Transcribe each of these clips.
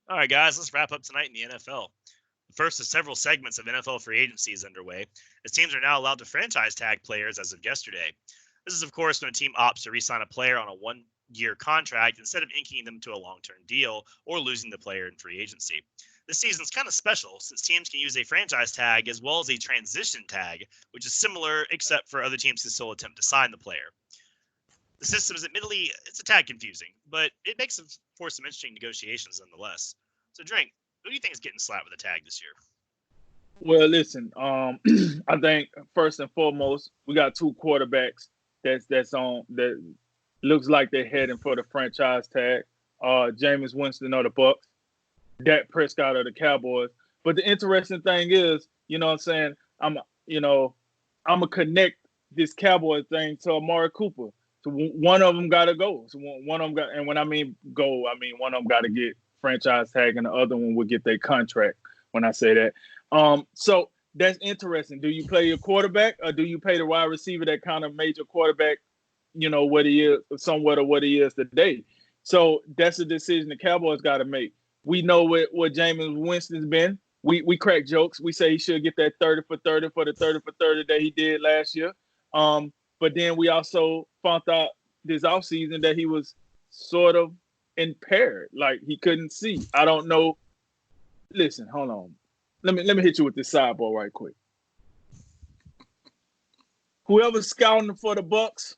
All right, guys, let's wrap up tonight in the NFL. The first of several segments of NFL free agency is underway, as teams are now allowed to franchise tag players as of yesterday. This is, of course, when a team opts to re-sign a player on a one-year contract instead of inking them to a long-term deal or losing the player in free agency. This season's kind of special since teams can use a franchise tag as well as a transition tag, which is similar except for other teams can still attempt to sign the player. The system is admittedly it's a tad confusing, but it makes for some interesting negotiations nonetheless. So, Drink, who do you think is getting slapped with a tag this year? Well, listen, I think first and foremost, we got two quarterbacks that's on that looks like they're heading for the franchise tag. Jameis Winston of the Bucks, Dak Prescott of the Cowboys. But the interesting thing is, you know what I'm saying? I'm gonna connect this Cowboy thing to Amari Cooper. So one of them got to go. So one of them got, and when I mean go, I mean one of them got to get franchise tag, and the other one will get their contract. When I say that, so that's interesting. Do you play your quarterback, or do you pay the wide receiver that kind of made your quarterback, what he is, somewhat of what he is today? So that's a decision the Cowboys got to make. We know what Jameis Winston's been. We crack jokes. We say he should get that 30 for 30 for the 30 for 30 that he did last year. But then we also found out this offseason that he was sort of impaired, like he couldn't see. I don't know. Listen, hold on. Let me hit you with this sidebar right quick. Whoever's scouting for the Bucks,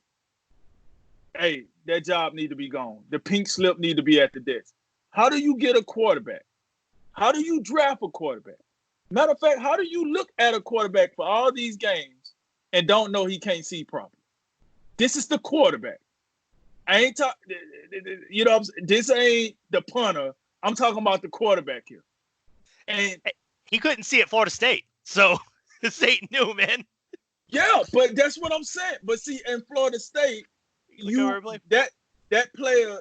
hey, that job need to be gone. The pink slip need to be at the desk. How do you get a quarterback? How do you draft a quarterback? Matter of fact, how do you look at a quarterback for all these games and don't know he can't see properly? This is the quarterback. I ain't talking, this ain't the punter. I'm talking about the quarterback here. And he couldn't see at Florida State, so the state knew, man. Yeah, but that's what I'm saying. But see, in Florida State, that player,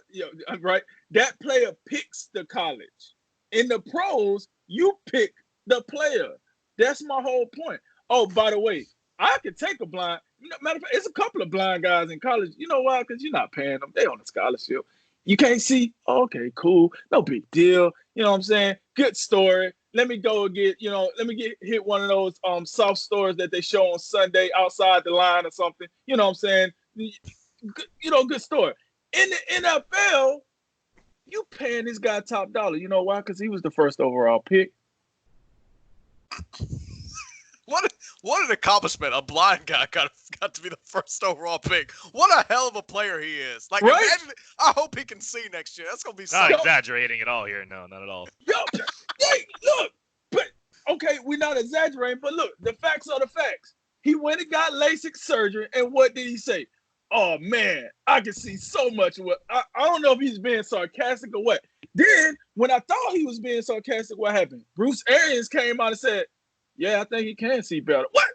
right? That player picks the college. In the pros, you pick the player. That's my whole point. Oh, by the way, I could take a blind. Matter of fact, it's a couple of blind guys in college. You know why? Because you're not paying them. They on a scholarship. You can't see. Okay, cool. No big deal. You know what I'm saying? Good story. Let me go get, let me get hit one of those soft stories that they show on Sunday outside the line or something. You know what I'm saying? Good story. In the NFL, you paying this guy top dollar. You know why? Because he was the first overall pick. What an accomplishment! A blind guy got to be the first overall pick. What a hell of a player he is! Like, right? Imagine, I hope he can see next year. That's gonna be not exaggerating at all here. No, not at all. Hey, look, but okay, we're not exaggerating, but look, the facts are the facts. He went and got LASIK surgery, and what did he say? Oh man, I can see so much. I don't know if he's being sarcastic or what. Then, when I thought he was being sarcastic, what happened? Bruce Arians came out and said, yeah, I think he can see better. What?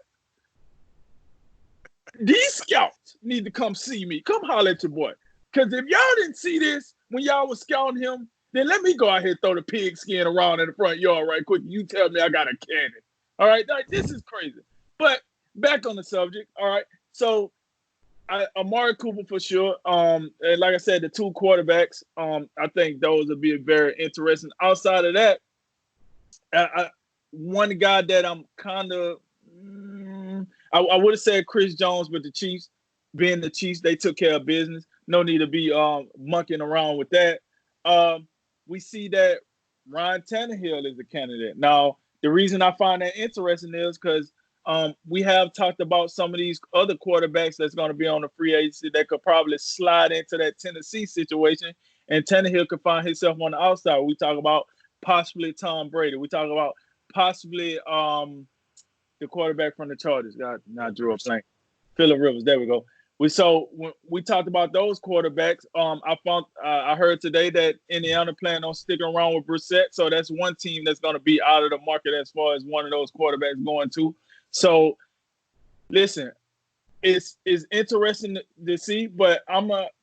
These scouts need to come see me. Come holler at your boy. Because if y'all didn't see this when y'all was scouting him, then let me go out here and throw the pig skin around in the front yard right quick. You tell me I got a cannon. All right? Like, this is crazy. But back on the subject. All right? So, Amari Cooper for sure. And like I said, the two quarterbacks, I think those would be very interesting. Outside of that, one guy that I'm kind of, I would have said Chris Jones, but the Chiefs, being the Chiefs, they took care of business. No need to be monkeying around with that. We see that Ryan Tannehill is a candidate. Now, the reason I find that interesting is because we have talked about some of these other quarterbacks that's going to be on the free agency that could probably slide into that Tennessee situation, and Tannehill could find himself on the outside. We talk about possibly Tom Brady. We talk about possibly the quarterback from the Chargers. God, not Drew Blank. Phillip Rivers. There we go. When we talked about those quarterbacks. I heard today that Indiana plan on sticking around with Brissett. So that's one team that's going to be out of the market as far as one of those quarterbacks going to. So listen, it's interesting to see. But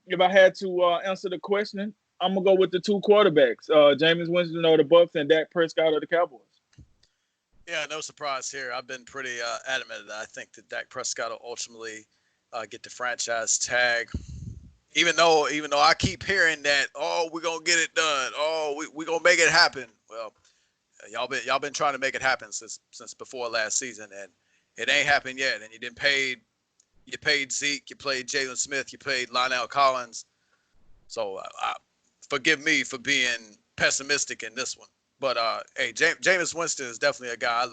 if I had to answer the question, I'm gonna go with the two quarterbacks, Jameis Winston of the Bucks and Dak Prescott of the Cowboys. Yeah, no surprise here. I've been pretty adamant that I think that Dak Prescott will ultimately get the franchise tag. Even though I keep hearing that, oh, we're gonna get it done, oh, we gonna make it happen. Well, y'all been trying to make it happen since before last season, and it ain't happened yet. And you paid Zeke, you played Jalen Smith, you played Lionel Collins. So forgive me for being pessimistic in this one. But hey, Jameis Winston is definitely a guy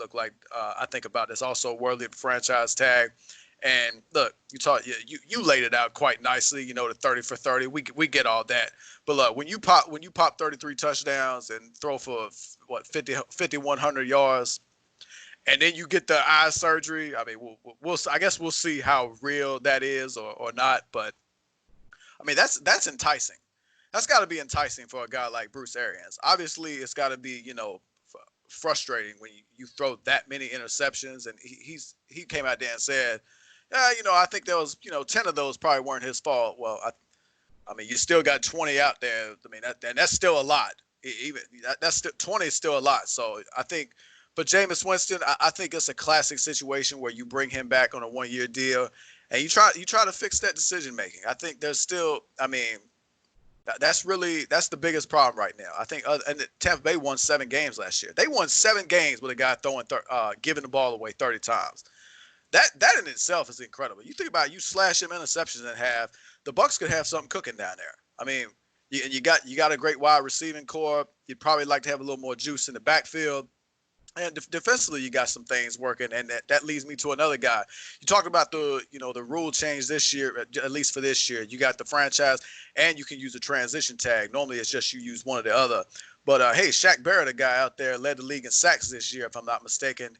I think about that's also worthy of the franchise tag. And look, you laid it out quite nicely. You know, the 30 for 30. We get all that. But look, when you pop 33 touchdowns and throw for what 5,100 yards, and then you get the eye surgery. I mean, I guess we'll see how real that is or not. But I mean, that's enticing. That's got to be enticing for a guy like Bruce Arians. Obviously, it's got to be frustrating when you throw that many interceptions. And he came out there and said, yeah, I think there was 10 of those probably weren't his fault. Well, I mean, you still got 20 out there. I mean, that's still a lot. Even that's still 20 is still a lot. So I think, but Jameis Winston, I think it's a classic situation where you bring him back on a 1-year deal, and you try to fix that decision making. I think there's still, I mean, that's the biggest problem right now. I think, and Tampa Bay won 7 games last year. They won 7 games with a guy giving the ball away 30 times. That in itself is incredible. You think about it, you slash him interceptions in half, the Bucs could have something cooking down there. I mean, you got a great wide receiving core. You'd probably like to have a little more juice in the backfield. And defensively, you got some things working, and that leads me to another guy. You talked about the rule change this year, at least for this year. You got the franchise, and you can use a transition tag. Normally, it's just you use one or the other. But hey, Shaq Barrett, a guy out there, led the league in sacks this year, if I'm not mistaken.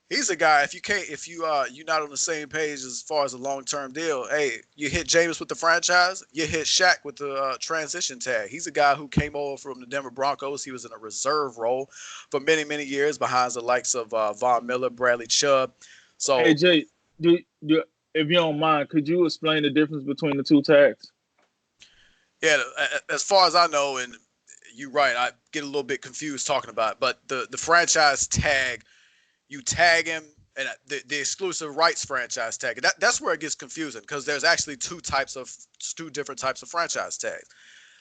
He's a guy. If you're not on the same page as far as a long-term deal, hey, you hit Jameis with the franchise, you hit Shaq with the transition tag. He's a guy who came over from the Denver Broncos. He was in a reserve role for many years behind the likes of Von Miller, Bradley Chubb. So, Hey Jay, if you don't mind, could you explain the difference between the two tags? yeah, as far as I know, and you're right, I get a little bit confused talking about it, but the franchise tag, you tag him, and the exclusive rights franchise tag. That's where it gets confusing because there's actually two different types of franchise tags.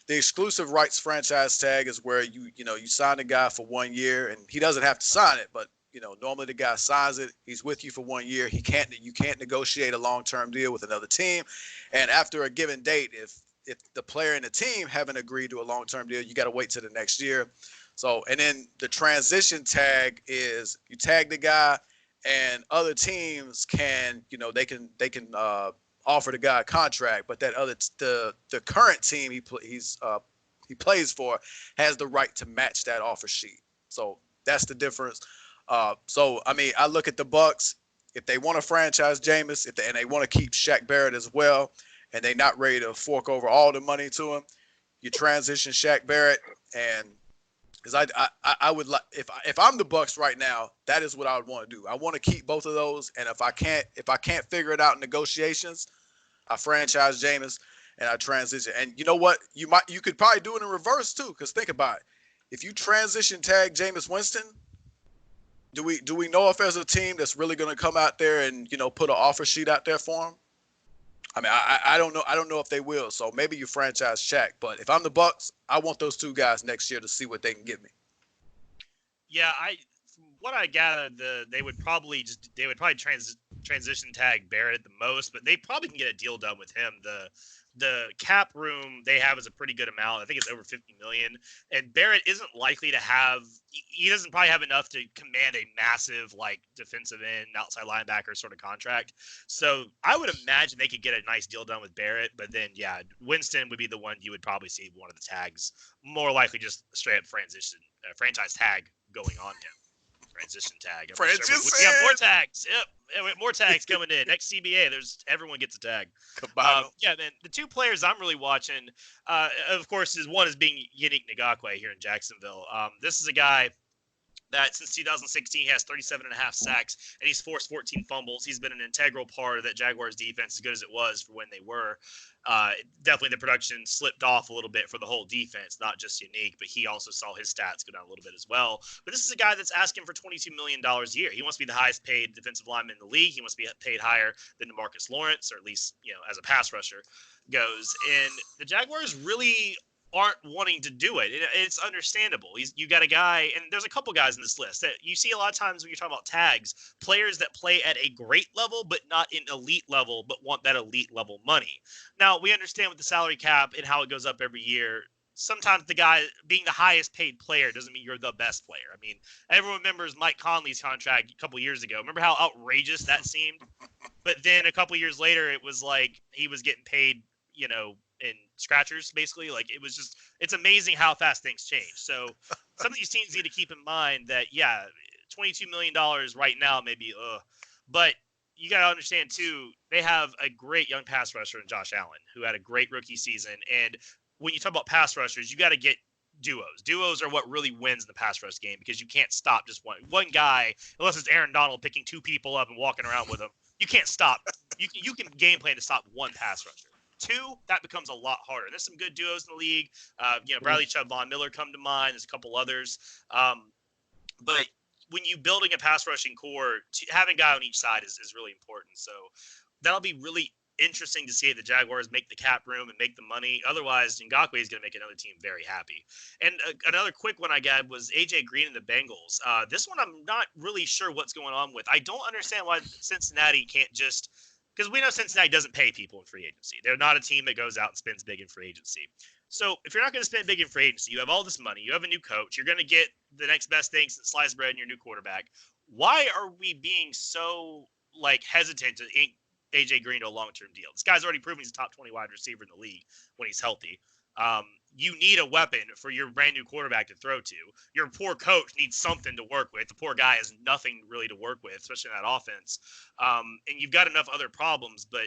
The exclusive rights franchise tag is where you sign a guy for 1 year and he doesn't have to sign it, but normally the guy signs it. He's with you for 1 year. You can't negotiate a long-term deal with another team, and after a given date, if the player and the team haven't agreed to a long-term deal, you got to wait till the next year. So, and then the transition tag is you tag the guy, and other teams can, they can offer the guy a contract, but the current team he plays for has the right to match that offer sheet. So that's the difference. So I mean, I look at the Bucs. If they want to franchise Jameis, and they want to keep Shaq Barrett as well, and they're not ready to fork over all the money to him, you transition Shaq Barrett. And because I would like, if I'm the Bucs right now, that is what I would want to do. I want to keep both of those, and if I can't figure it out in negotiations, I franchise Jameis and I transition. And you know what? You could probably do it in reverse too. Because think about it, if you transition tag Jameis Winston, do we know if there's a team that's really going to come out there and put an offer sheet out there for him? I mean, I don't know. I don't know if they will. So maybe you franchise Shaq. But if I'm the Bucs, I want those two guys next year to see what they can give me. Yeah, from what I gathered, they would probably transition tag Barrett the most, but they probably can get a deal done with him. The cap room they have is a pretty good amount. I think it's over 50 million. And Barrett isn't likely to have. He doesn't probably have enough to command a massive defensive end, outside linebacker sort of contract. So I would imagine they could get a nice deal done with Barrett. But then yeah, Winston would be the one you would probably see one of the tags, more likely just straight up franchise tag going on him. Transition tag. Transition. We got more tags. Yep, more tags coming in. Next CBA, everyone gets a tag. Yeah, then the two players I'm really watching, of course, one is being Yannick Ngakoue here in Jacksonville. This is a guy that since 2016 he has 37.5 sacks and he's forced 14 fumbles. He's been an integral part of that Jaguars defense, as good as it was for when they were. Definitely the production slipped off a little bit for the whole defense, not just Unique, but he also saw his stats go down a little bit as well. But this is a guy that's asking for $22 million a year. He wants to be the highest paid defensive lineman in the league. He wants to be paid higher than DeMarcus Lawrence, or at least, as a pass rusher. goes. And the Jaguars really aren't wanting to do it. It's understandable. You got a guy, and there's a couple guys in this list that you see a lot of times when you're talking about tags, players that play at a great level, but not an elite level, but want that elite level money. Now, we understand with the salary cap and how it goes up every year. Sometimes the guy being the highest paid player doesn't mean you're the best player. I mean, everyone remembers Mike Conley's contract a couple years ago. Remember how outrageous that seemed? But then a couple years later, it was like he was getting paid, in scratchers, basically. Like, it's amazing how fast things change. So some of these teams need to keep in mind that, yeah, $22 million right now, maybe, but you got to understand too, they have a great young pass rusher in Josh Allen, who had a great rookie season. And when you talk about pass rushers, you got to get duos. Duos are what really wins the pass rush game, because you can't stop just one guy, unless it's Aaron Donald picking two people up and walking around with them. You can't stop. You can game plan to stop one pass rusher. Two, that becomes a lot harder. There's some good duos in the league. Bradley Chubb, Von Miller come to mind. There's a couple others. But when you building a pass rushing core, having a guy on each side is really important. So that'll be really interesting to see the Jaguars make the cap room and make the money. Otherwise, Ngakoue is going to make another team very happy. And another quick one I got was AJ Green and the Bengals. This one I'm not really sure what's going on with. I don't understand why Cincinnati can't just – because we know Cincinnati doesn't pay people in free agency. They're not a team that goes out and spends big in free agency. So if you're not going to spend big in free agency, you have all this money, you have a new coach, you're going to get the next best thing since sliced bread and your new quarterback. Why are we being so hesitant to ink AJ Green to a long-term deal? This guy's already proven he's a top 20 wide receiver in the league when he's healthy. You need a weapon for your brand new quarterback to throw to. Your poor coach needs something to work with. The poor guy has nothing really to work with, especially in that offense. And you've got enough other problems, but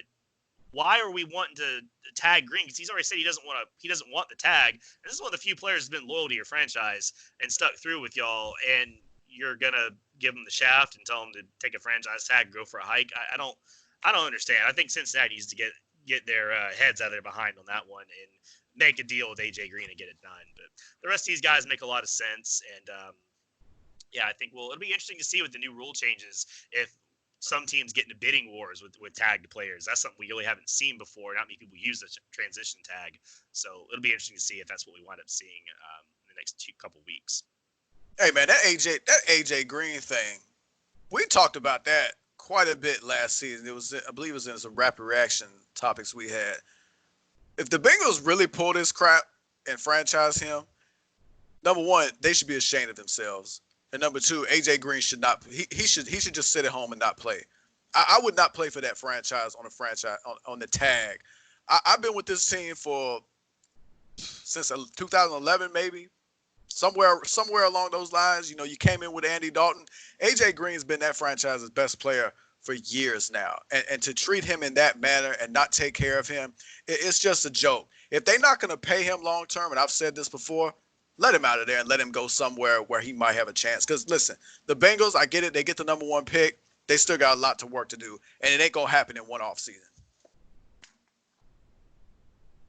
why are we wanting to tag Green? Because he's already said he doesn't want the tag. And this is one of the few players who's been loyal to your franchise and stuck through with y'all, and you're gonna give him the shaft and tell him to take a franchise tag and go for a hike. I don't understand. I think Cincinnati needs to get their heads out of their behind on that one and make a deal with AJ Green and get it done. But the rest of these guys make a lot of sense. And I think it'll be interesting to see with the new rule changes if some teams get into bidding wars with tagged players. That's something we really haven't seen before. Not many people use the transition tag. So it'll be interesting to see if that's what we wind up seeing in the next couple weeks. Hey man, that AJ Green thing, we talked about that quite a bit last season. I believe it was in some rapid reaction topics we had. If the Bengals really pull this crap and franchise him, number one, they should be ashamed of themselves. And number two, AJ Green should not. He should just sit at home and not play. I would not play for that franchise on the tag. I've been with this team since 2011, maybe somewhere along those lines. You came in with Andy Dalton. AJ Green's been that franchise's best player for years now, and to treat him in that manner and not take care of him, it's just a joke. If they're not going to pay him long term, and I've said this before, let him out of there and let him go somewhere where he might have a chance. Because listen, the Bengals, I get it, they get the number one pick, they still got a lot to work to do, and it ain't gonna happen in one off season.